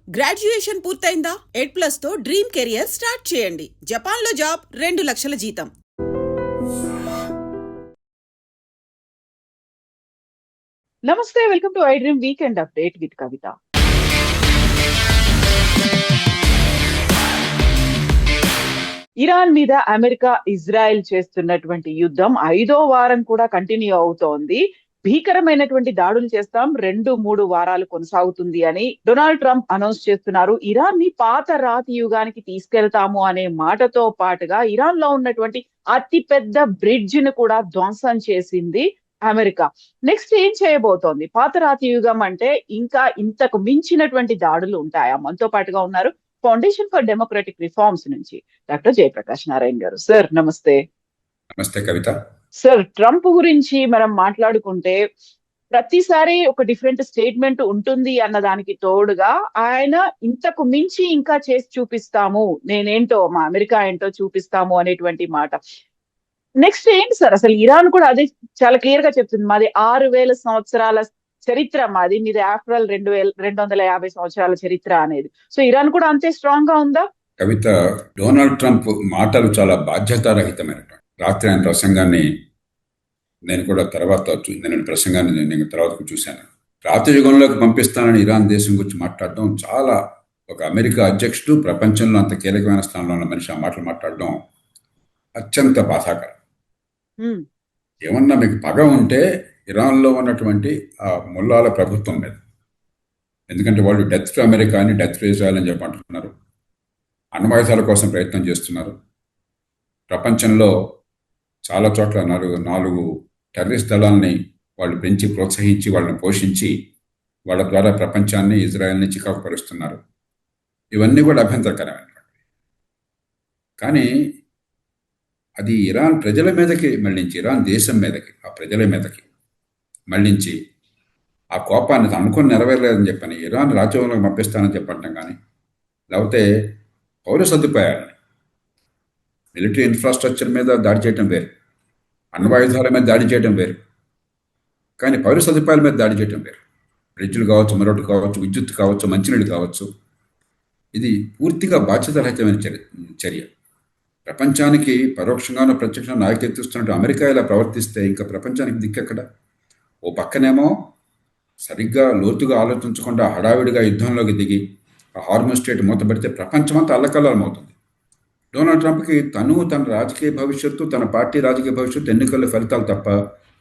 Graduation పూర్తయిందా? ఎడ్+ తో dream career start చేయండి. జపాన్లో జాబ్, 2 లక్షల జీతం. నమస్తే, welcome to I dream weekend update with Kavitha. Iran మీద అమెరికా, ఇజ్రాయెల్ చేస్తున్నటువంటి యుద్ధం 5వ వారం కూడా కంటిన్యూ అవుతోంది. భీకరమైనటువంటి దాడులు చేస్తాం, 2-3 వారాలు కొనసాగుతుంది అని డొనాల్డ్ ట్రంప్ అనౌన్స్ చేస్తున్నారు. ఇరాన్ ని పాత రాతి యుగానికి తీసుకెళ్తాము అనే మాటతో పాటుగా ఇరాన్ లో ఉన్నటువంటి అతి పెద్ద బ్రిడ్జ్ ను కూడా ధ్వంసం చేసింది అమెరికా. నెక్స్ట్ ఏం చేయబోతోంది? పాత రాతి యుగం అంటే ఇంకా ఇంతకు మించినటువంటి దాడులు ఉంటాయా? మనతో పాటుగా ఉన్నారు ఫౌండేషన్ ఫర్ డెమోక్రటిక్ రిఫార్మ్స్ నుంచి డాక్టర్ జయప్రకాష్ నారాయణ గారు. సార్ నమస్తే. నమస్తే కవిత. సార్, ట్రంప్ గురించి మనం మాట్లాడుకుంటే ప్రతిసారి ఒక డిఫరెంట్ స్టేట్మెంట్ ఉంటుంది అన్న దానికి తోడుగా ఆయన ఇంతకు మించి ఇంకా చేసి చూపిస్తాము, నేనేంటో, మా అమెరికా ఏంటో చూపిస్తాము అనేటువంటి మాట. నెక్స్ట్ ఏంటి సార్? అసలు ఇరాన్ కూడా అదే చాలా క్లియర్ గా చెప్తుంది, మాది 6,000 సంవత్సరాల చరిత్ర, మాది మీది ఆఫ్టర్ ఆల్ 250 సంవత్సరాల చరిత్ర అనేది. సో ఇరాన్ కూడా అంతే స్ట్రాంగ్ గా ఉందా? కవిత, డొనాల్డ్ ట్రంప్ మాటలు చాలా బాధ్యతారహితమైనటువంటి. రాత్రి ఆయన ప్రసంగాన్ని నేను కూడా తర్వాత చూశాను. రాత్రి యుగంలోకి పంపిస్తానని ఇరాన్ దేశం గురించి మాట్లాడడం చాలా, ఒక అమెరికా అధ్యక్షుడు, ప్రపంచంలో అంత కీలకమైన స్థానంలో ఉన్న మనిషి ఆ మాటలు మాట్లాడడం అత్యంత బాధాకరం. ఏమన్నా మీకు పగ ఉంటే ఇరాన్లో ఉన్నటువంటి ఆ ముల్లాల ప్రభుత్వం మీద, ఎందుకంటే వాళ్ళు డెత్ టు అమెరికా అని, డెత్ టు ఇజ్రాయెల్ అని చెప్పి అంటున్నారు. అణ్వాయుధాల కోసం ప్రయత్నం చేస్తున్నారు. ప్రపంచంలో చాలా చోట్ల 4 టెర్రరిస్ట్ దళాలని వాళ్ళు పెంచి, ప్రోత్సహించి, వాళ్ళని పోషించి, వాళ్ళ ద్వారా ప్రపంచాన్ని, ఇజ్రాయెల్ని చికాకు పరుస్తున్నారు. ఇవన్నీ కూడా అభ్యంతరకరమైనటువంటి. కానీ అది ఇరాన్ ప్రజల మీదకి మళ్ళించి, ఇరాన్ దేశం మీదకి, ఆ ప్రజల మీదకి మళ్ళించి, ఆ కోపాన్ని అనుకుని నెరవేరలేదని చెప్పని ఇరాన్ రాజ్యంలోకి పంపిస్తానని చెప్పంటాం. కానీ లేకపోతే పౌర సదుపాయాలని, మిలిటరీ ఇన్ఫ్రాస్ట్రక్చర్ మీద దాడి చేయడం వేరు, అణ్వాయుధాల మీద దాడి చేయడం వేరు, కానీ పౌర సదుపాయాల మీద దాడి చేయడం వేరు. బ్రిడ్జ్లు కావచ్చు, మరొకటి కావచ్చు, విద్యుత్ కావచ్చు, మంచినీళ్ళు కావచ్చు. ఇది పూర్తిగా బాధ్యతారహితమైన చర్య. ప్రపంచానికి పరోక్షంగానో ప్రత్యక్షంగా నాయకత్విస్తున్నట్టు అమెరికా ఇలా ప్రవర్తిస్తే ఇంకా ప్రపంచానికి దిక్కెక్కడ? ఓ పక్కనేమో సరిగ్గా లోతుగా ఆలోచించకుండా హడావిడిగా యుద్ధంలోకి దిగి ఆ హార్మోన్ స్టేట్ మూతపెడితే ప్రపంచమంతా అల్లకల్లోలమవుతుంది. డొనాల్డ్ ట్రంప్కి తన రాజకీయ భవిష్యత్తు, తన పార్టీ రాజకీయ భవిష్యత్తు, ఎన్నికల ఫలితాలు తప్ప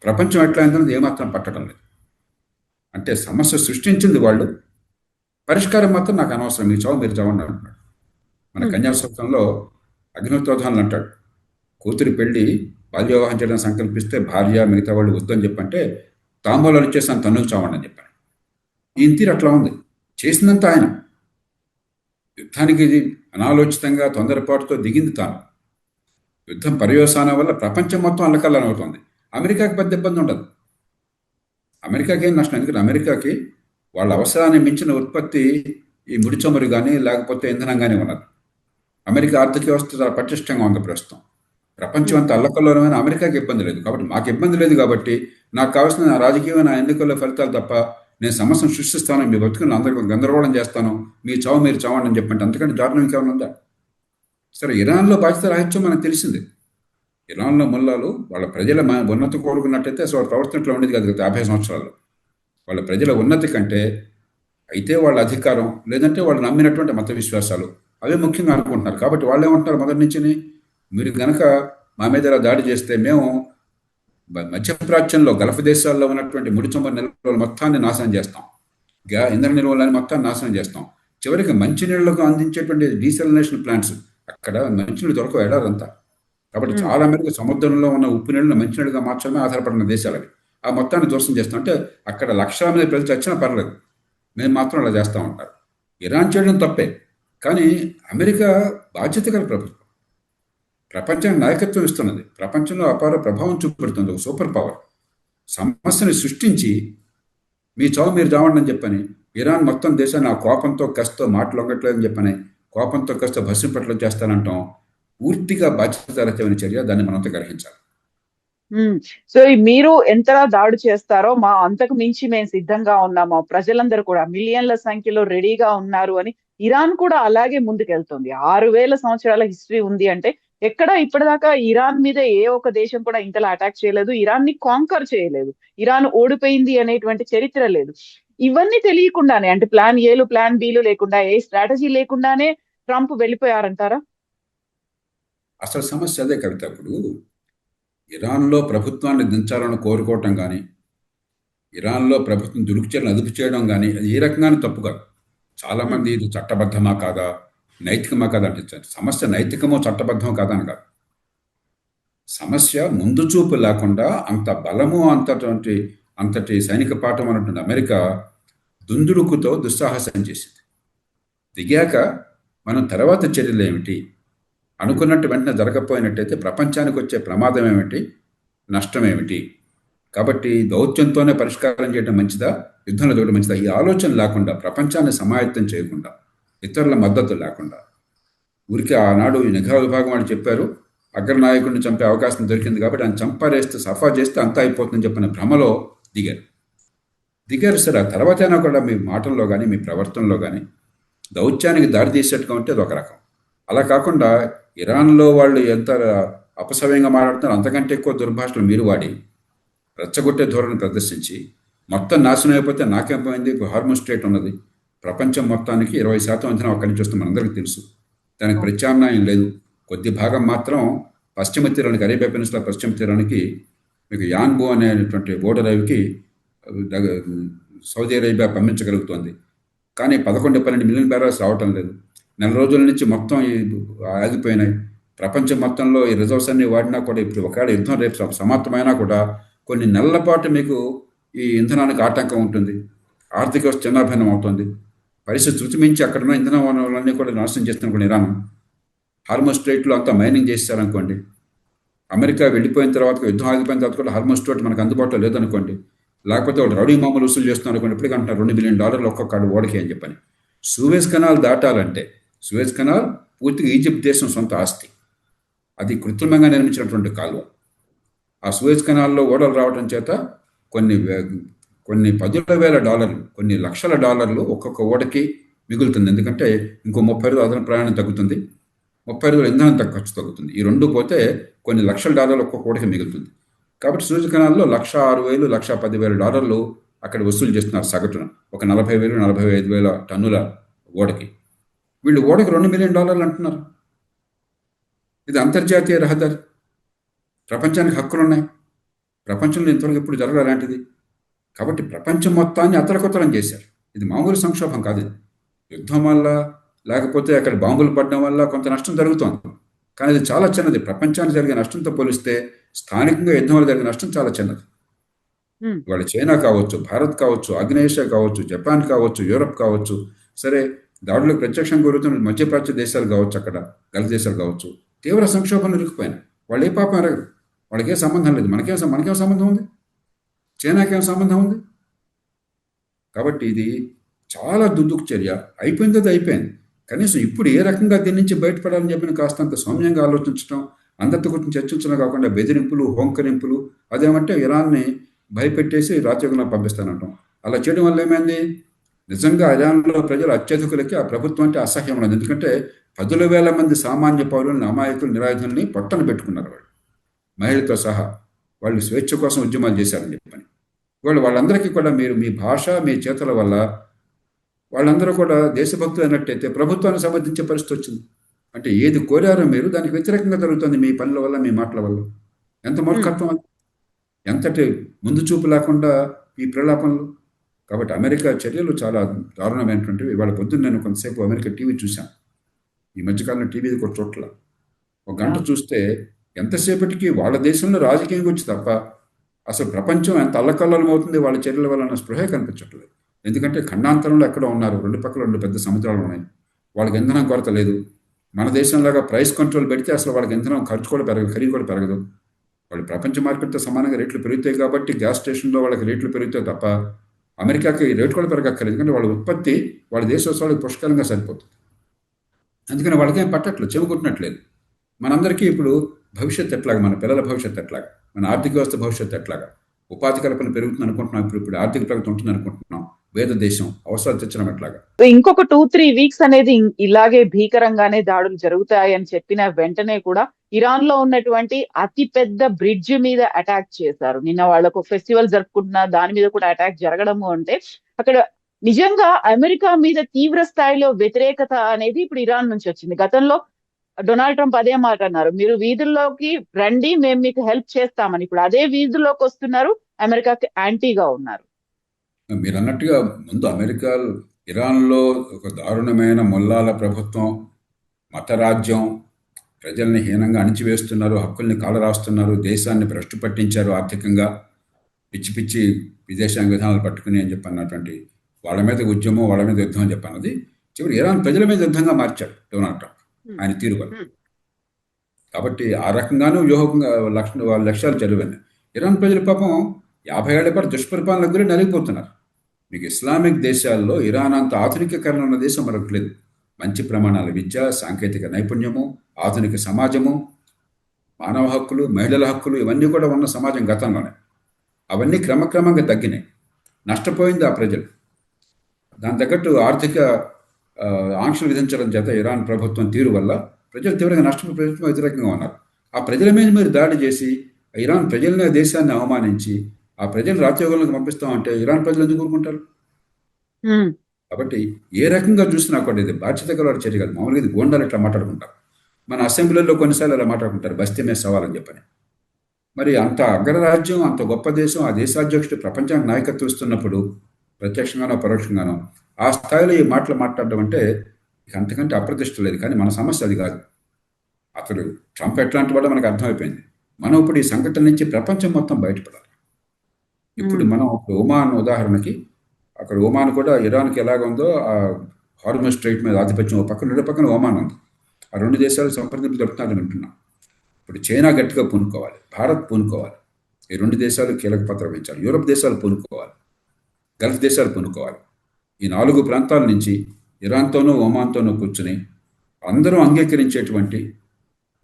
ప్రపంచం ఎట్లా అయిందన్నది ఏమాత్రం పట్టడం లేదు. అంటే సమస్య సృష్టించింది వాళ్ళు, పరిష్కారం మాత్రం నాకు అనవసరం, మీ చావు మీరు చావండి అంటున్నాడు. మన కన్యాశుల్కంలో అగ్నిహోత్రోధాలను అంటాడు, కూతురి పెళ్లి బాల్య వివాహం చేయడం సంకల్పిస్తే భార్య, మిగతా వాళ్ళు వద్దని చెప్పంటే తాంబూలాలు ఇచ్చేసాను, తన్నుకు చావండి అని చెప్పాను. ఈయన తీరు అట్లా ఉంది. చేసినంత ఆయన. యుద్ధానికి అనాలోచితంగా, తొందరపాటుతో దిగింది తాను. యుద్ధం పర్యవసానం వల్ల ప్రపంచం మొత్తం అల్లకల్లం అవుతుంది. అమెరికాకి పెద్ద ఇబ్బంది ఉండదు. అమెరికాకి ఏం నష్టం? ఎందుకంటే అమెరికాకి వాళ్ళ అవసరాన్ని మించిన ఉత్పత్తి ఈ ముడి చమురు కానీ, లేకపోతే ఇంధనం కానీ ఉన్నది. అమెరికా ఆర్థిక వ్యవస్థ చాలా పటిష్టంగా ఉంది ప్రస్తుతం. ప్రపంచం అంతా అల్లకల్లోనమైన అమెరికాకి ఇబ్బంది లేదు. కాబట్టి మాకు ఇబ్బంది లేదు. కాబట్టి నాకు కావాల్సిన నా రాజకీయమైన ఎన్నికల ఫలితాలు తప్ప నేను సమస్యను సృష్టిస్తాను, మీ బతుకుని అందరికీ గందరగోళం చేస్తాను, మీ చావు మీరు చావండి అని చెప్పంటే అంతకంటే దారుణం ఇంకేమైనా ఉందా? సరే, ఇరాన్లో బాధ్యత రాహిత్యం మనకు తెలిసింది. ఇరాన్లో ముల్లాలు వాళ్ళ ప్రజల ఉన్నతి కోరుకున్నట్టయితే అసలు వాళ్ళ ప్రవర్తనలో ఉండేది కాదు. గత 50 సంవత్సరాల్లో వాళ్ళ ప్రజల ఉన్నతి కంటే అయితే వాళ్ళ అధికారం, లేదంటే వాళ్ళు నమ్మినటువంటి మత విశ్వాసాలు అవే ముఖ్యంగా అనుకుంటున్నారు. కాబట్టి వాళ్ళు ఏమంటున్నారు మొదటి నుంచి, మీరు కనుక మా మీద ఇలా దాడి చేస్తే మేము మధ్యప్రాచ్యంలో గల్ఫ్ దేశాల్లో ఉన్నటువంటి ముడి చమురు నిల్వలు మొత్తాన్ని నాశనం చేస్తాం, ఇంధన నిల్వలని మొత్తాన్ని నాశనం చేస్తాం, చివరికి మంచినీళ్లకు అందించేటువంటి డీసెలినేషన్ ప్లాంట్స్, అక్కడ మంచినీళ్ళు దొరకవు ఏడాదంతా. కాబట్టి చాలా మేరకు సముద్రంలో ఉన్న ఉప్పు నీళ్ళని మంచినీళ్ళుగా మార్చడమే ఆధారపడిన దేశాలు అవి. ఆ మొత్తాన్ని ధ్వంసం చేస్తాం. అంటే అక్కడ లక్షల మంది ప్రజలు చచ్చినా పర్లేదు, మేము మాత్రం అలా చేస్తూ ఉంటారు. ఇరాన్ చేయడం తప్పే, కానీ అమెరికా బాధ్యత గల ప్రభుత్వం, ప్రపంచానికి నాయకత్వం ఇస్తున్నది, ప్రపంచంలో అపార ప్రభావం చూపెడుతుంది, ఒక సూపర్ పవర్. సమస్యని సృష్టించి మీ చావు మీరు చావండి అని చెప్పని ఇరాన్ మొత్తం దేశాన్ని ఆ కోపంతో, కసితో, మాటలొక్కట్లేదని చెప్పని కోపంతో, కసితో భస్మపట్ల చేస్తానంటాం పూర్తిగా బాధ్యతారహితమైన చర్య. దాన్ని మనంతా గ్రహించాలి. సో మీరు ఎంతలా దాడి చేస్తారో మా అంతకు మించి మేము సిద్ధంగా ఉన్నాము, ప్రజలందరూ కూడా మిలియన్ల సంఖ్యలో రెడీగా ఉన్నారు అని ఇరాన్ కూడా అలాగే ముందుకెళ్తుంది. 6,000 సంవత్సరాల హిస్టరీ ఉంది అంటే ఎక్కడ ఇప్పటిదాకా ఇరాన్ మీద ఏ ఒక్క దేశం కూడా ఇంతలా అటాక్ చేయలేదు, ఇరాన్ ని కాంకర్ చేయలేదు, ఇరాన్ ఓడిపోయింది అనేటువంటి చరిత్ర లేదు. ఇవన్నీ తెలియకుండానే, అంటే ప్లాన్ ఏలు ప్లాన్ బీలు లేకుండా, ఏ స్ట్రాటజీ లేకుండానే ట్రంప్ వెళ్ళిపోయారంటారా? అసలు సమస్య అదే కవిత. ఇప్పుడు ఇరాన్లో ప్రభుత్వాన్ని దించాలని కోరుకోవటం కానీ, ఇరాన్లో ప్రభుత్వం దురుకుచర్యలను అదుపు చేయడం కానీ, అది ఏ రకంగానూ తప్పు కాదు. చాలామంది ఇది చట్టబద్ధమా కాదా, నైతికమా కాదా అంటే సమస్య నైతికమో చట్టబద్ధమో కాదా అని కాదు. సమస్య ముందు చూపు లేకుండా అంత బలము అంతటి సైనిక పాఠం అన్నటువంటి అమెరికా దుందుడుకుతో దుస్సాహసం చేసింది. దిగాక మనం తర్వాత చర్యలు ఏమిటి, అనుకున్నట్టు వెంటనే జరగకపోయినట్టయితే ప్రపంచానికి వచ్చే ప్రమాదం ఏమిటి, నష్టం ఏమిటి, కాబట్టి దౌత్యంతోనే పరిష్కారం చేయడం మంచిదా, యుద్ధంలో చూడడం మంచిదా, ఈ ఆలోచన లేకుండా, ప్రపంచాన్ని సమాయత్తం చేయకుండా, ఇతరుల మద్దతు లేకుండా, ఊరికి ఆనాడు ఈ నిఘా విభాగం వాళ్ళు చెప్పారు అగ్రనాయకుడిని చంపే అవకాశం దొరికింది కాబట్టి ఆయన చంపారేస్తే సఫా చేస్తే అంతా అయిపోతుందని చెప్పిన భ్రమలో దిగారు. సరే, ఆ తర్వాత అయినా కూడా మీ మాటల్లో కానీ మీ ప్రవర్తనలో కానీ దౌత్యానికి దారి తీసేట్టుగా ఉంటే అది ఒక రకం. అలా కాకుండా ఇరాన్లో వాళ్ళు ఎంత అపసవ్యంగా మాట్లాడుతున్నారు, అంతకంటే ఎక్కువ దుర్భాషలు మీరు వాడి రెచ్చగొట్టే ధోరణి ప్రదర్శించి మొత్తం నాశనం అయిపోతే నాకేం పోయింది, హార్మోన్ స్టేట్ ఉన్నది, ప్రపంచం మొత్తానికి 20% అంచనా అక్కడి నుంచి వస్తే మనందరికీ తెలుసు, దానికి ప్రత్యామ్నాయం లేదు. కొద్ది భాగం మాత్రం పశ్చిమ తీరానికి, అరేబియా పెనిన్సులా పశ్చిమ తీరానికి మీకు యాన్బో అనేటువంటి బోర్డర్ అవికి సౌదీ అరేబియా పంపించగలుగుతోంది. కానీ 11-12 మిలియన్ బ్యారల్స్ రావటం లేదు. నెల రోజుల నుంచి మొత్తం ఆగిపోయినాయి. ప్రపంచం మొత్తంలో ఈ రిజర్వ్స్ అన్ని వాడినా కూడా ఇప్పుడు ఒకవేళ యుద్ధం రేపు సమాప్తమైనా కూడా కొన్ని నెలల పాటు మీకు ఈ ఇంధనానికి ఆటంకం ఉంటుంది, ఆర్థిక వ్యవస్థ చిన్నాభిన్నం అవుతుంది. పరిస్థితి శృతి మించి అక్కడున్న ఇంధన వనరులన్నీ కూడా నాశనం చేస్తున్న ఇరాన్ హార్మోన్ స్ట్రైట్లో అంతా మైనింగ్ చేశారనుకోండి, అమెరికా వెళ్ళిపోయిన తర్వాత, యుద్ధం ఆగిపోయిన తర్వాత కూడా హార్మోన్ స్ట్రైట్ మనకు అందుబాటులో లేదనుకోండి, లేకపోతే వాళ్ళు రౌడీ మామూలు వసూలు చేస్తున్నారు అనుకోండి, ఇప్పటికీ అంటున్నారు $2 బిలియన్ ఒక్కొక్క ఓడకి అని చెప్పని. సూయజ్ కెనాల్ దాటాలంటే, సూయజ్ కెనాల్ పూర్తిగా ఈజిప్ట్ దేశం సొంత ఆస్తి, అది కృత్రిమంగా నిర్మించినటువంటి కాలువ. ఆ సూయజ్ కెనాల్లో ఓడలు రావడం చేత కొన్ని $10,000, కొన్ని లక్షల డాలర్లు ఒక్కొక్క ఓడకి మిగులుతుంది. ఎందుకంటే ఇంకో 30 రోజులు అదన ప్రయాణం తగ్గుతుంది, 30 రోజులు ఇంధనం ఖర్చు తగ్గుతుంది. ఈ రెండు పోతే కొన్ని లక్షల డాలర్లు ఒక్కొక్క ఓడకి మిగులుతుంది. కాబట్టి సూయజ్ కెనాల్లో $1,06,000, $1,10,000 అక్కడ వసూలు చేస్తున్నారు సగటున, ఒక 40,000, 45,000 టన్నుల ఓడకి. వీళ్ళు ఓడకి $2 మిలియన్ అంటున్నారు. ఇది అంతర్జాతీయ రహదారి, ప్రపంచానికి హక్కులున్నాయి, ప్రపంచంలో ఇంతవరకు ఎప్పుడు జరగదు అలాంటిది. కాబట్టి ప్రపంచం మొత్తాన్ని అతలకుతలం చేశారు. ఇది మామూలు సంక్షోభం కాదు. ఇది యుద్ధం వల్ల, లేకపోతే అక్కడ బాంబులు పడడం వల్ల కొంత నష్టం జరుగుతోంది, కానీ ఇది చాలా చిన్నది. ప్రపంచానికి జరిగే నష్టంతో పోలిస్తే స్థానికంగా యుద్ధం వల్ల జరిగే నష్టం చాలా చిన్నది. వాళ్ళు చైనా కావచ్చు, భారత్ కావచ్చు, ఆగ్నేయేషియా కావచ్చు, జపాన్ కావచ్చు, యూరప్ కావచ్చు, సరే దాడులకు ప్రత్యక్షంగా గురుతున్న మధ్యప్రాచ్య దేశాలు కావచ్చు, అక్కడ గల్ఫ్ దేశాలు కావచ్చు, తీవ్ర సంక్షోభంలో ఇరుక్కుపోయినాయి. వాళ్ళు ఏ పాపం ఎరగరు, వాళ్ళకేం సంబంధం లేదు. మనకేం సంబంధం ఉంది, చైనాకేం సంబంధం ఉంది. కాబట్టి ఇది చాలా దుద్దుకు చర్య. అయిపోయింది, అది అయిపోయింది. కనీసం ఇప్పుడు ఏ రకంగా దీని నుంచి బయటపడాలని చెప్పిన కాస్తంత సౌమ్యంగా ఆలోచించడం, అందరితో గురించి చర్చించడం కాకుండా బెదిరింపులు, హోంకరింపులు, అదేమంటే ఇరాన్ని భయపెట్టేసి రాజ్యాంగంలో పంపిస్తానంటాం. అలా చేయడం వల్ల ఏమైంది, నిజంగా ఇరాన్లో ప్రజలు అత్యధికులకి ఆ ప్రభుత్వం అంటే అసహ్యం ఉన్నది. ఎందుకంటే 10,000 మంది సామాన్య పౌరులను, అమాయకులు, నిరాయుధుల్ని పొట్టన పెట్టుకున్నారు వాళ్ళు, మహిళలతో సహా. వాళ్ళు స్వేచ్ఛ కోసం ఉద్యమాలు చేశారని చెప్పని వాళ్ళందరికీ కూడా మీరు మీ భాష, మీ చేతుల వల్ల వాళ్ళందరూ కూడా దేశభక్తులు అయినట్టయితే ప్రభుత్వాన్ని సమర్థించే పరిస్థితి వచ్చింది. అంటే ఏది కోరారో మీరు దానికి వ్యతిరేకంగా జరుగుతుంది మీ పనుల వల్ల, మీ మాటల వల్ల. ఎంత మూర్ఖత్వం అది, ఎంతటి ముందు చూపు లేకుండా ఈ ప్రలాపనలు. కాబట్టి అమెరికా చర్యలు చాలా దారుణమైనటువంటివి. ఇవాళ పొద్దున్న నేను కొంతసేపు అమెరికా టీవీ చూశాను. ఈ మధ్యకాలంలో టీవీ కూడా చోట్ల ఒక గంట చూస్తే ఎంతసేపటికి వాళ్ళ దేశంలో రాజకీయం గురించి తప్ప అసలు ప్రపంచం ఎంత అల్లకల్లోలం అవుతుంది వాళ్ళ చర్యల వల్ల అన్న స్పృహే కనిపించట్లేదు. ఎందుకంటే ఖండాంతరంలో ఎక్కడో ఉన్నారు, రెండు పక్కల 2 పెద్ద సముద్రాలు ఉన్నాయి, వాళ్ళకి ఇంధనం కొరత లేదు. మన దేశంలాగా ప్రైస్ కంట్రోల్ పెడితే అసలు వాళ్ళకి ఇంధనం ఖర్చు కూడా పెరగదు, ఖరీదు కూడా పెరగదు. వాళ్ళు ప్రపంచ మార్కెట్తో సమానంగా రేట్లు పెరుగుతాయి కాబట్టి గ్యాస్ స్టేషన్లో వాళ్ళకి రేట్లు పెరుగుతాయి తప్ప అమెరికాకి రేటు కూడా పెరగక్కర్లేదు. ఎందుకంటే వాళ్ళ ఉత్పత్తి వాళ్ళ దేశ వాళ్ళకి పుష్కలంగా సరిపోతుంది. అందుకని వాళ్ళకేం పట్టట్లేదు, చెవుకుంటున్నట్లేదు. మనందరికీ ఇప్పుడు భవిష్యత్తు ఎట్లాగా, మన పిల్లల భవిష్యత్తు ఎట్లాగా, మన ఆర్థిక వ్యవస్థ భవిష్యత్తు ఎట్లాగా, ఉపాధి కల్పన పెరుగుతుంది అనుకుంటున్నాం, ఇప్పుడు ఆర్థిక ప్రగతి ఉంటుంది అనుకుంటున్నాం, వేద దేశం అవసరాలు తెచ్చడం ఎట్లాగా. ఇంకొక 2-3 వీక్స్ అనేది ఇలాగే భీకరంగానే దాడులు జరుగుతాయని చెప్పిన వెంటనే కూడా ఇరాన్ లో ఉన్నటువంటి అతి పెద్ద బ్రిడ్జ్ మీద అటాక్ చేశారు. నిన్న వాళ్ళకు ఫెస్టివల్ జరుపుకుంటున్న దాని మీద కూడా అటాక్ జరగడము అంటే అక్కడ నిజంగా అమెరికా మీద తీవ్ర స్థాయిలో వ్యతిరేకత అనేది ఇప్పుడు ఇరాన్ నుంచి వచ్చింది. గతంలో డొనాల్డ్ ట్రంప్ అదే మాట అన్నారు, మీరు వీధుల్లోకి రండి, మేము మీకు హెల్ప్ చేస్తామని. ఇప్పుడు అదే వీధుల్లోకి వస్తున్నారు, అమెరికాకి యాంటీగా ఉన్నారు. మీరు అన్నట్టుగా ముందు అమెరికా ఇరాన్లో ఒక దారుణమైన మొల్లాల ప్రభుత్వం, మతరాజ్యం, ప్రజల్ని హీనంగా అణిచివేస్తున్నారు, హక్కుల్ని కాలరాస్తున్నారు, దేశాన్ని భ్రష్టు పట్టించారు ఆర్థికంగా, పిచ్చి పిచ్చి విదేశాంగ విధానాలు పట్టుకుని అని చెప్పి అన్నటువంటి వాళ్ళ మీద ఉద్యమం, వాళ్ళ మీద యుద్ధం అని చెప్పన్నది చివరి ఇరాన్ ప్రజల మీద యుద్ధంగా మార్చాడు డొనాల్డ్ ట్రంప్ ఆయన తీరు వల్ల. కాబట్టి ఆ రకంగానూ వ్యూహంగా వాళ్ళ లక్ష్యాలు చదివాయి. ఇరాన్ ప్రజల పాపం 50 ఏళ్ల పాటు దుష్పరిపాలన గురి నలిగిపోతున్నారు. మీకు ఇస్లామిక్ దేశాల్లో ఇరాన్ అంత ఆధునికీకరణ ఉన్న దేశం మరొకటి లేదు. మంచి ప్రమాణాల విద్య, సాంకేతిక నైపుణ్యము, ఆధునిక సమాజము, మానవ హక్కులు, మహిళల హక్కులు ఇవన్నీ కూడా ఉన్న సమాజం గతంలోనే. అవన్నీ క్రమక్రమంగా తగ్గినాయి, నష్టపోయింది ఆ ప్రజలు. దాని తగ్గట్టు ఆర్థిక ఆంక్షలు విధించడం చేత ఇరాన్ ప్రభుత్వం తీరు వల్ల ప్రజలు తీవ్రంగా నష్టపోయి ప్రభుత్వం వ్యతిరేకంగా ఉన్నారు. ఆ ప్రజల మీద మీరు దాడి చేసి ఇరాన్ ప్రజల్ని, దేశాన్ని అవమానించి ఆ ప్రజలు రాజ్యాంగంలోకి పంపిస్తామంటే ఇరాన్ ప్రజలు ఎందుకు ఊరుకుంటారు? కాబట్టి ఏ రకంగా చూసినా కూడా ఇది బాధ్యత గల చర్య కాదు. మామూలుగా ఇది గోండాలు ఇట్లా మాట్లాడుకుంటారు. మన అసెంబ్లీలో కొన్నిసార్లు అలా మాట్లాడుకుంటారు, బస్తీ మీద సవాలని చెప్పని. మరి అంత అగ్రరాజ్యం, అంత గొప్ప దేశం, ఆ దేశాధ్యక్షుడు ప్రపంచానికి నాయకత్వం ఇస్తున్నప్పుడు ప్రత్యక్షంగానో పరోక్షంగానో ఆ స్థాయిలో ఈ మాటలు మాట్లాడడం అంటే ఇక అంతకంటే అప్రతిష్ట లేదు. కానీ మన సమస్య అది కాదు. అతడు ట్రంప్ ఎట్లాంటి వాడో మనకు అర్థమైపోయింది. మనం ఇప్పుడు ఈ సంఘటన నుంచి ప్రపంచం మొత్తం బయటపడాలి. ఇప్పుడు మనం ఒమాన్ ఉదాహరణకి, అక్కడ ఒమాన్ కూడా ఇరాన్కి ఎలాగ ఉందో ఆ హార్మజ్ స్ట్రైట్ మీద ఆధిపత్యం ఒక పక్కన, రెండు పక్కన ఒమాన్ ఉంది. ఆ రెండు దేశాలు సంప్రదింపులు జరుపుతున్నారని వింటున్నాం. ఇప్పుడు చైనా గట్టిగా పూనుకోవాలి, భారత్ పూనుకోవాలి, ఈ రెండు దేశాలు కీలక పాత్ర వహించాలి, యూరప్ దేశాలు పూనుకోవాలి, గల్ఫ్ దేశాలు పూనుకోవాలి. ఈ 4 ప్రాంతాల నుంచి ఇరాన్తోనూ ఒమాన్తోనూ కూర్చుని అందరూ అంగీకరించేటువంటి,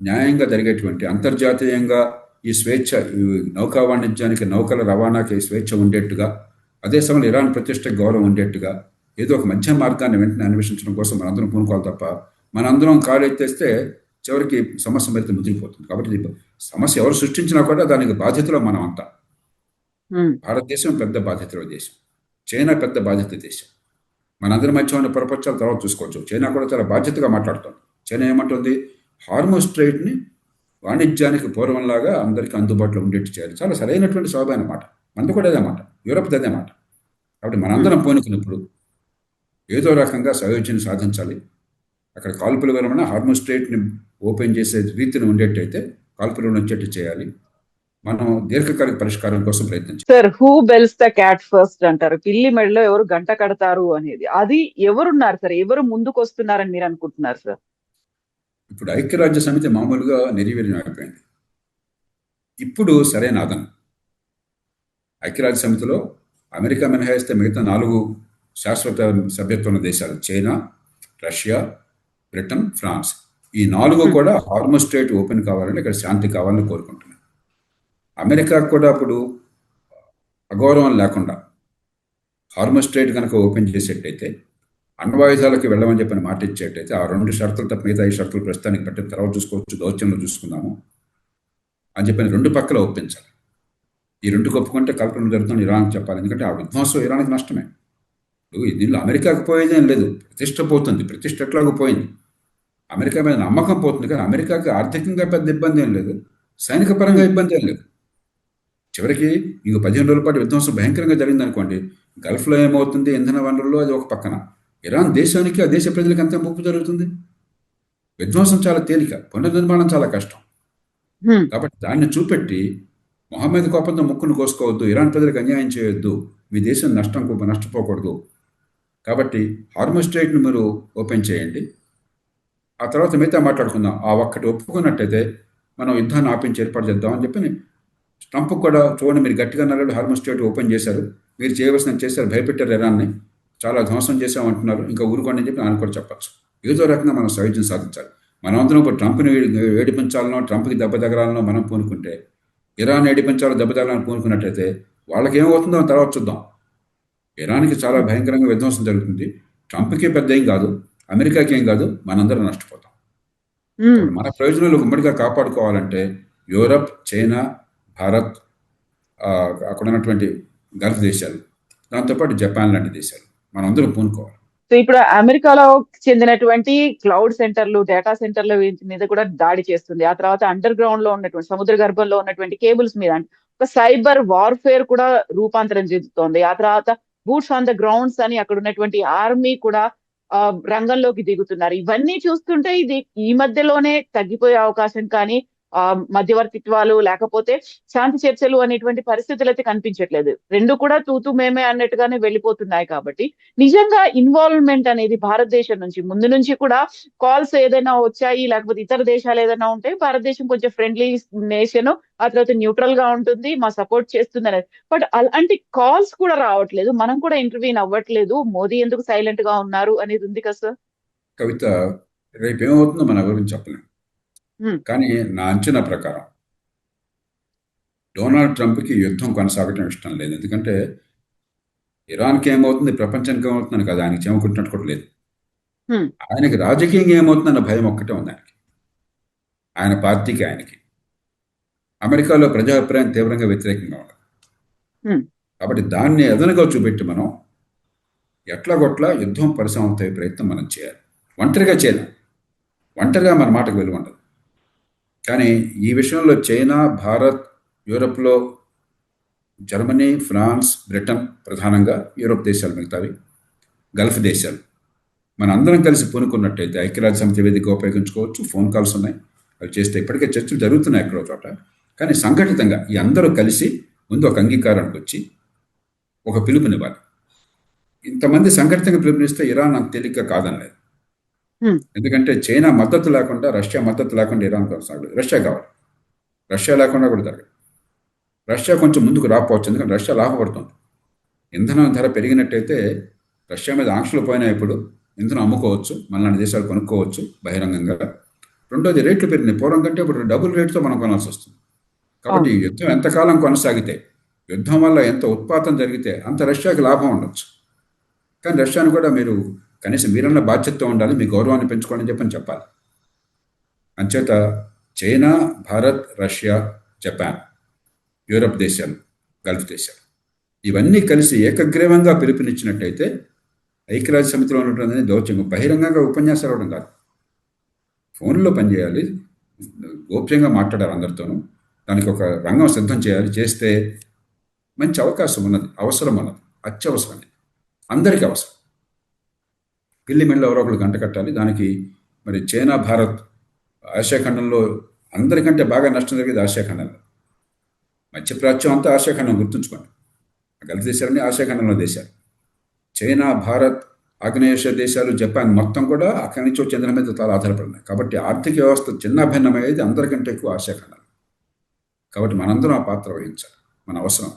న్యాయంగా జరిగేటువంటి, అంతర్జాతీయంగా ఈ స్వేచ్ఛ, ఈ నౌకా వాణిజ్యానికి, నౌకల రవాణాకి స్వేచ్ఛ ఉండేట్టుగా, అదే సమయంలో ఇరాన్ ప్రతిష్ట గౌరవం ఉండేట్టుగా ఏదో ఒక మధ్య మార్గాన్ని వెంటనే అన్వేషించడం కోసం మనందరం పూనుకోవాలి తప్ప మనందరం కాలు ఎత్తేస్తే చివరికి సమస్య మరింత ముదిరిపోతుంది. కాబట్టి సమస్య ఎవరు సృష్టించినా కూడా దానికి బాధ్యతలో మనం అంతా. భారతదేశం పెద్ద బాధ్యతలో దేశం, చైనా పెద్ద బాధ్యత దేశం. మనందరి మధ్య ఉన్న పొరపక్షాలు తర్వాత చూసుకోవచ్చు. చైనా కూడా చాలా బాధ్యతగా మాట్లాడుతుంది. చైనా ఏమంటుంది, హార్మోజ్ స్ట్రైట్ని వాణిజ్యానికి పూర్వంలాగా అందరికీ అందుబాటులో ఉండేట్టు చేయాలి. చాలా సరైనటువంటి స్వాభావిక మాట. మనది కూడా అదే మాట, యూరప్ అదే మాట. కాబట్టి మనందరం పోనుకున్నప్పుడు ఏదో రకంగా సయోధ్యని సాధించాలి. అక్కడ కాల్పుల విరమణ, హార్మోజ్ స్ట్రైట్ని ఓపెన్ చేసే రీతిని ఉండేట్టయితే కాల్పుల విరమణ వచ్చేట్టు చేయాలి. మనం దీర్ఘకాలిక పరిష్కారం కోసం ప్రయత్నించాలి. Sir, who bells the cat first అంటారు. పిల్లి మెడలో ఎవరు గంట కడతారు అనేది, అది ఎవరున్నారు సార్? ఎవరు ముందుకు వస్తున్నారని మీరు అనుకుంటున్నారు సార్? ఇప్పుడు ఐక్యరాజ్య సమితి మామూలుగా నిర్వీర్యం అయిపోయింది. ఇప్పుడు సరైన అదనం. ఐక్యరాజ్య సమితిలో అమెరికా మినహాయిస్తే మిగతా 4 శాశ్వత సభ్యత్వ ఉన్న దేశాలు, చైనా, రష్యా, బ్రిటన్, ఫ్రాన్స్, ఈ 4 కూడా హార్మోజ్ స్ట్రైట్ ఓపెన్ కావాలని, ఇక్కడ శాంతి కావాలని కోరుకుంటున్నాయి. అమెరికాకు కూడా అప్పుడు అగౌరవం లేకుండా హార్మోజ్ స్ట్రైట్ కనుక ఓపెన్ చేసేట్టయితే, అణ్వాయుధాలకి వెళ్ళమని చెప్పిన మాట ఇచ్చేట్టయితే, ఆ 2 షరతులు తప్ప మిగతా 5 షరతులు ప్రస్తుతానికి పెట్టిన తర్వాత చూసుకోవచ్చు, దౌత్యంలో చూసుకుందాము అని చెప్పిన 2 పక్కల ఒప్పించాలి. ఈ 2 ఒప్పుకుంటే కల్పన జరుగుతుంది ఇరాన్కి చెప్పాలి. ఎందుకంటే ఆ విధ్వంసం ఇరాన్కి నష్టమే. దీనిలో అమెరికాకు పోయేదేం లేదు, ప్రతిష్ట పోతుంది. ప్రతిష్ట ఎట్లాగో పోయింది, అమెరికా మీద నమ్మకం పోతుంది. కానీ అమెరికాకి ఆర్థికంగా పెద్ద ఇబ్బంది ఏం లేదు, సైనిక పరంగా ఇబ్బంది ఏం లేదు. చివరికి ఇంకో 15 రోజుల పాటు విధ్వంసం భయంకరంగా జరిగింది అనుకోండి, గల్ఫ్లో ఏమవుతుంది, ఇంధన వనరుల్లో అది ఒక పక్కన, ఇరాన్ దేశానికి, ఆ దేశ ప్రజలకు ఎంత ముప్పు జరుగుతుంది. విధ్వంసం చాలా తేలిక, పునర్నిర్మాణం చాలా కష్టం. కాబట్టి దాన్ని చూపెట్టి మొహమ్మద్ కోపంతో ముక్కును కోసుకోవద్దు, ఇరాన్ ప్రజలకు అన్యాయం చేయొద్దు, మీ దేశం నష్టపోకూడదు. కాబట్టి హార్మోజ్ స్ట్రైట్ని మీరు ఓపెన్ చేయండి, ఆ తర్వాత మిగతా మాట్లాడుకుందాం. ఆ ఒక్కటి ఒప్పుకున్నట్టయితే మనం యుద్ధాన్ని ఆపించి ఏర్పాటు చేద్దాం అని చెప్పి ట్రంప్ కూడా, చూడండి మీరు గట్టిగా అన్నారు, హార్మోజ్ స్ట్రైట్ ఓపెన్ చేశారు, మీరు చేయవలసిన చేశారు, భయపెట్టారు, ఇరాన్ని చాలా ధ్వంసం చేసామంటున్నారు, ఇంకా ఊరుకోండి అని చెప్పి ఆయన కూడా చెప్పచ్చు. ఏదో రకంగా మనం సౌజ్యం సాధించాలి. మనం అందరం ఇప్పుడు ట్రంప్ని ఏడిపించాలనో, ట్రంప్కి దెబ్బ తగలాలనో మనం పూనుకుంటే ఇరాన్ ఏడిపించాలో దెబ్బతాలని పూనుకున్నట్టయితే వాళ్ళకి ఏమవుతుందో తర్వాత చూద్దాం. ఇరాన్కి చాలా భయంకరంగా విధ్వంసం జరుగుతుంది. ట్రంప్కి పెద్ద ఏం కాదు, అమెరికాకి ఏం కాదు, మనందరం నష్టపోతాం. కాబట్టి మన ప్రయోజనాలు ఉమ్మడిగా కాపాడుకోవాలంటే యూరప్, చైనా, భారత్, అక్కడ ఉన్నటువంటి గల్ఫ్ దేశాలు, దాంతోపాటు జపాన్ లాంటి దేశాలు మనందరం పూనుకోవాలి. సో ఇప్పుడు అమెరికాలో చెందినటువంటి క్లౌడ్ సెంటర్లు, డేటా సెంటర్ల మీద కూడా దాడి చేస్తుంది. ఆ తర్వాత అండర్ గ్రౌండ్ లో ఉన్నటువంటి సముద్ర గర్భంలో ఉన్నటువంటి కేబుల్స్ మీద ఒక సైబర్ వార్ఫేర్ కూడా రూపాంతరం చెందుతోంది. ఆ తర్వాత బూట్స్ ఆన్ ద గ్రౌండ్స్ అని అక్కడ ఉన్నటువంటి ఆర్మీ కూడా రంగంలోకి దిగుతున్నారు. ఇవన్నీ చూస్తుంటే ఇది ఈ మధ్యలోనే తగ్గిపోయే అవకాశం కానీ మధ్యవర్తిత్వాలు లేకపోతే శాంతి చర్చలు అనేటువంటి పరిస్థితులు అయితే కనిపించట్లేదు. రెండు కూడా తూతూ మేమే అన్నట్టుగానే వెళ్ళిపోతున్నాయి. కాబట్టి నిజంగా ఇన్వాల్వ్మెంట్ అనేది భారతదేశం నుంచి ముందు నుంచి కూడా కాల్స్ ఏదైనా వచ్చాయి, లేకపోతే ఇతర దేశాలు ఏదైనా ఉంటే భారతదేశం కొంచెం ఫ్రెండ్లీ నేషన్, ఆ తర్వాత న్యూట్రల్ గా ఉంటుంది, మా సపోర్ట్ చేస్తుంది అనేది. బట్ అలాంటి కాల్స్ కూడా రావట్లేదు, మనం కూడా ఇంటర్వ్యూన్ అవ్వట్లేదు, మోదీ ఎందుకు సైలెంట్ గా ఉన్నారు అనేది ఉంది కదా సార్. కవిత, రేపు ఏమవుతుందో మన గురించి చెప్పలేం. కానీ నా అంచనా ప్రకారం డొనాల్డ్ ట్రంప్కి యుద్ధం కొనసాగటం ఇష్టం లేదు. ఎందుకంటే ఇరాన్కి ఏమవుతుంది, ప్రపంచానికి ఏమవుతుందని కదా ఆయనకి చెమకుంటున్నట్టు కూడా లేదు. ఆయనకి రాజకీయంగా ఏమవుతుందన్న భయం ఒక్కటే ఉంది ఆయనకి, ఆయన పార్టీకి, ఆయనకి. అమెరికాలో ప్రజాభిప్రాయం తీవ్రంగా వ్యతిరేకంగా ఉంది. కాబట్టి దాన్ని ఎదనగా చూపెట్టి మనం ఎట్లాగొట్లా యుద్ధం పరిసమాప్త అయ్యే ప్రయత్నం మనం చేయాలి. ఒంటరిగా చేయలేం, ఒంటరిగా మన మాటకు విలువ ఉండదు. కానీ ఈ విషయంలో చైనా, భారత్, యూరప్లో జర్మనీ, ఫ్రాన్స్, బ్రిటన్, ప్రధానంగా యూరోప్ దేశాలు, మిగతావి గల్ఫ్ దేశాలు, మన అందరం కలిసి పూనుకున్నట్టయితే ఐక్యరాజ్య సమితి వేదిక ఉపయోగించుకోవచ్చు. ఫోన్ కాల్స్ ఉన్నాయి, అవి చేస్తే ఇప్పటికే చర్చలు జరుగుతున్నాయి ఎక్కడో చోట. కానీ సంఘటితంగా ఈ అందరూ కలిసి ముందు ఒక అంగీకారానికి వచ్చి ఒక పిలుపునివ్వాలి. ఇంతమంది సంఘటితంగా పిలుపునిస్తే ఇరాన్ అంత తేలిక కాదనలేదు. ఎందుకంటే చైనా మద్దతు లేకుండా, రష్యా మద్దతు లేకుండా ఇరాన్ కొనసాగలేదు. రష్యా కావాలి, రష్యా లేకుండా కూడా జరగదు. రష్యా కొంచెం ముందుకు రాకపోవచ్చు, ఎందుకంటే రష్యా లాభపడుతుంది. ఇంధనం ధర పెరిగినట్టయితే రష్యా మీద ఆంక్షలు పోయినా ఇప్పుడు ఇంధనం అమ్ముకోవచ్చు, మనలాంటి దేశాలు కొనుక్కోవచ్చు బహిరంగంగా. రెండోది, రేట్లు పెరిగినాయి, పూర్వం కంటే ఇప్పుడు డబుల్ రేట్తో మనం కొనాల్సి వస్తుంది. కాబట్టి యుద్ధం ఎంతకాలం కొనసాగితే, యుద్ధం వల్ల ఎంత ఉత్పాతం జరిగితే అంత రష్యాకి లాభం ఉండొచ్చు. కానీ రష్యాను కూడా మీరు కనీసం మీరన్న బాధ్యతతో ఉండాలి, మీ గౌరవాన్ని పెంచుకోండి అని చెప్పాలి. అంచేత China, Bharat, Russia, Japan, Europe దేశాలు, గల్ఫ్ దేశాలు ఇవన్నీ కలిసి ఏకగ్రీవంగా పిలుపునిచ్చినట్టయితే ఐక్యరాజ్య సమితిలో ఉన్నటువంటి దౌత్యం బహిరంగంగా ఉపన్యాసాలు ఇవ్వడం కాదు, ఫోన్లో పనిచేయాలి, గోప్యంగా మాట్లాడాలి అందరితోనూ. దానికి ఒక రంగం సిద్ధం చేయాలి. చేస్తే మంచి అవకాశం ఉన్నది, అవసరం ఉన్నది, అత్యవసరం, అందరికీ అవసరం. పిల్లి మెళ్ళలో ఎవరో ఒకరు గంట కట్టాలి. దానికి మరి చైనా, భారత్ ఆసియాఖండంలో అందరికంటే బాగా నష్టం జరిగేది ఆసియాఖండంలో. మధ్యప్రాచ్యం అంతా ఆసియాఖండం, గుర్తుంచుకోండి. గల్ఫ్ దేశాలన్నీ ఆసియాఖండంలో దేశాలు. చైనా, భారత్, ఆగ్నేయేషియా దేశాలు, జపాన్ మొత్తం కూడా అక్కడి నుంచి వచ్చే ఇంధనం మీద చాలా ఆధారపడినాయి. కాబట్టి ఆర్థిక వ్యవస్థ చిన్న భిన్నమయ్యేది అందరికంటే ఎక్కువ ఆసియాఖండం. కాబట్టి మనందరం ఆ పాత్ర వహించాలి, మన అవసరం.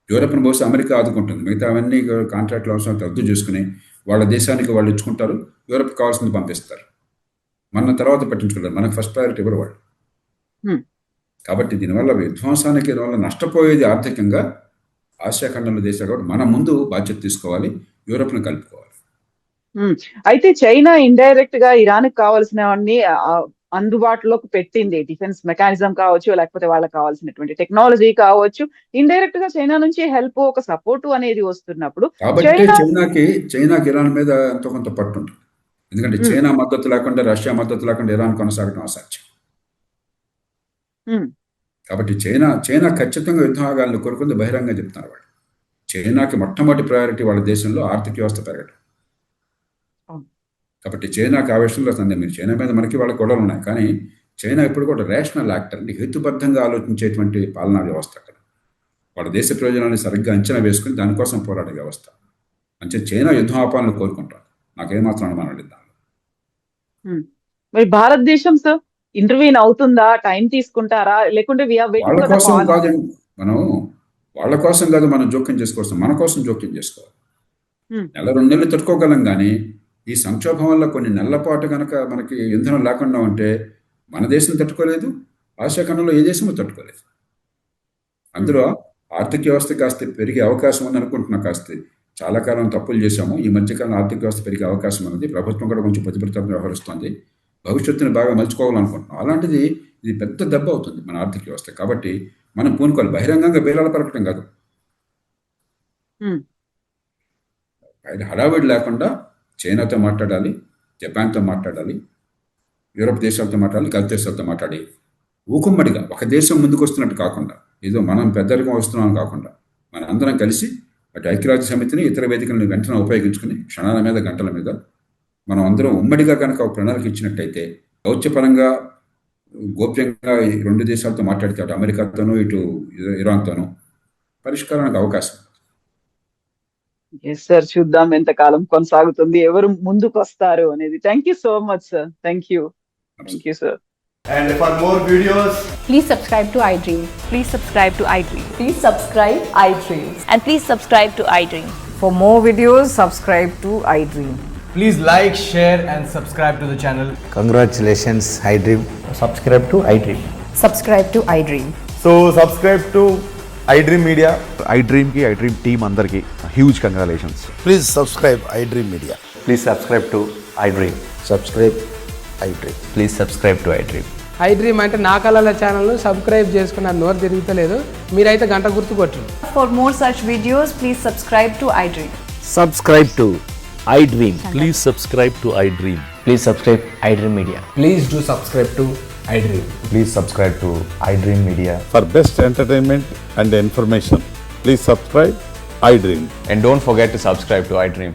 యూరప్ను బహుశా అమెరికా ఆదుకుంటుంది, మిగతా అవన్నీ కాంట్రాక్టుల అవసరం రద్దు చేసుకుని వాళ్ళ దేశానికి వాళ్ళు ఇచ్చుకుంటారు, యూరప్ కావాల్సింది పంపిస్తారు. మన తర్వాత పట్టించుకుంటారు, మనకు ఫస్ట్ ప్రయారిటీ ఇవ్వరు వాళ్ళు. కాబట్టి దీనివల్ల విధ్వంసానికి, దీనివల్ల నష్టపోయేది ఆర్థికంగా ఆసియాఖండంలో దేశాలు. కాబట్టి మనం ముందు బాధ్యత తీసుకోవాలి, యూరప్ను కలుపుకోవాలి. అయితే చైనా ఇండైరెక్ట్ గా ఇరాన్ కావాల్సినవన్నీ అందుబాటులోకి పెట్టింది. డిఫెన్స్ మెకానిజం కావచ్చు, లేకపోతే వాళ్ళకి కావాల్సినటువంటి టెక్నాలజీ కావచ్చు. ఇండైరెక్ట్ గా చైనా నుంచి హెల్ప్, ఒక సపోర్ట్ అనేది వస్తున్నప్పుడు కాబట్టి చైనాకి ఇరాన్ మీద ఎంతో కొంత పట్టు ఉంటుంది. ఎందుకంటే చైనా మద్దతు లేకుండా, రష్యా మద్దతు లేకుండా ఇరాన్ కొనసాగడం అసాధ్యం. కాబట్టి చైనా ఖచ్చితంగా యుద్ధం ఆగాలని కోరుకుంది, బహిరంగంగా చెప్తున్నారు వాళ్ళు. చైనాకి మొట్టమొదటి ప్రయారిటీ వాళ్ళ దేశంలో ఆర్థిక వ్యవస్థ పెరగడం. కాబట్టి చైనాకి ఆ విషయంలో సందేహం. మీరు చైనా మీద మనకి వాళ్ళ గొడవలు ఉన్నాయి, కానీ చైనా ఇప్పుడు కూడా రేషనల్ యాక్టర్, అంటే హేతుబద్ధంగా ఆలోచించేటువంటి పాలనా వ్యవస్థ అక్కడ. వాళ్ళ దేశ ప్రయోజనాన్ని సరిగ్గా అంచనా వేసుకుని దానికోసం పోరాడే వ్యవస్థ. అంటే చైనా యుద్ధం ఆపాలని కోరుకుంటారు, నాకేమాత్రం అనుమానం లేదు దానిలో. మరి భారతదేశం సార్ ఇంటర్వ్యూన్ అవుతుందా, టైం తీసుకుంటారా, లేకుంటే వాళ్ళ కోసం కాదు వాళ్ళ కోసం కాదు మనం జోక్యం చేసుకోవచ్చు, మన కోసం జోక్యం చేసుకోవాలి. నెల 2 నెలలు తట్టుకోగలం, కానీ ఈ సంక్షోభం వల్ల కొన్ని నెలల పాటు కనుక మనకి ఇంధనం లేకుండా ఉంటే మన దేశం తట్టుకోలేదు, ఆసియా ఖండంలో ఏ దేశమో తట్టుకోలేదు. అందులో ఆర్థిక వ్యవస్థ కాస్త పెరిగే అవకాశం ఉంది అనుకుంటున్నా. కాస్త చాలా కాలం తప్పులు చేశాము. ఈ మధ్యకాలం ఆర్థిక వ్యవస్థ పెరిగే అవకాశం ఉన్నది. ప్రభుత్వం కూడా కొంచెం ప్రతిభటన వ్యవహరిస్తుంది. భవిష్యత్తుని బాగా మలుచుకోవాలనుకుంటున్నాం. అలాంటిది ఇది పెద్ద దెబ్బ అవుతుంది మన ఆర్థిక వ్యవస్థ. కాబట్టి మనం పూనుకోవాలి. బహిరంగంగా బేరాలు పలకటం కాదు, హడావిడి లేకుండా చైనాతో మాట్లాడాలి, జపాన్తో మాట్లాడాలి, యూరోప్ దేశాలతో మాట్లాడాలి, గల్ఫ్ దేశాలతో మాట్లాడి ఊకుమ్మడిగా ఒక దేశం ముందుకు వస్తున్నట్టు కాకుండా, ఏదో మనం పెద్దరికం వస్తున్నాం కాకుండా, మన అందరం కలిసి అటు ఐక్యరాజ్య సమితిని ఇతర వేదికలను వెంటనే ఉపయోగించుకుని క్షణాల మీద గంటల మీద మనం అందరం ఉమ్మడిగా కనుక ఒక ప్రణాళిక ఇచ్చినట్టయితే దౌత్యపరంగా గోప్యంగా ఈ రెండు దేశాలతో మాట్లాడితే అటు అమెరికాతోనూ ఇటు ఇరాన్తోనూ పరిష్కారానికి అవకాశం. ఎస్ సార్, చూద్దాం ఎంతకాలం కొనసాగుతుంది, ఎవరు ముందుకు వస్తారు అనేది. Thank you so much sir. Thank you sir. And for more videos, Please subscribe to iDream. Please subscribe to iDream. Please subscribe iDream. And please subscribe to iDream. For more videos, subscribe to iDream. please like, share and subscribe to the channel. Congratulations, iDream. Subscribe to iDream. Subscribe to iDream. So subscribe to iDream Media. iDream ki iDream team andarki huge congratulations. Please subscribe iDream Media. Please subscribe to iDream. Subscribe iDream. Please subscribe to iDream. iDream అంటే నా కళల ఛానల్ను subscribe చేసుకున్న నోరు తిరుగుతలేదు, మీరైతే గంట గుర్తు కొట్టండి. For more such videos, please subscribe to iDream. Subscribe to iDream. Please subscribe to iDream. Please subscribe iDream Media. Please do subscribe to iDream. Please subscribe to iDream Media. For best entertainment and information, please subscribe iDream. And don't forget to subscribe to iDream.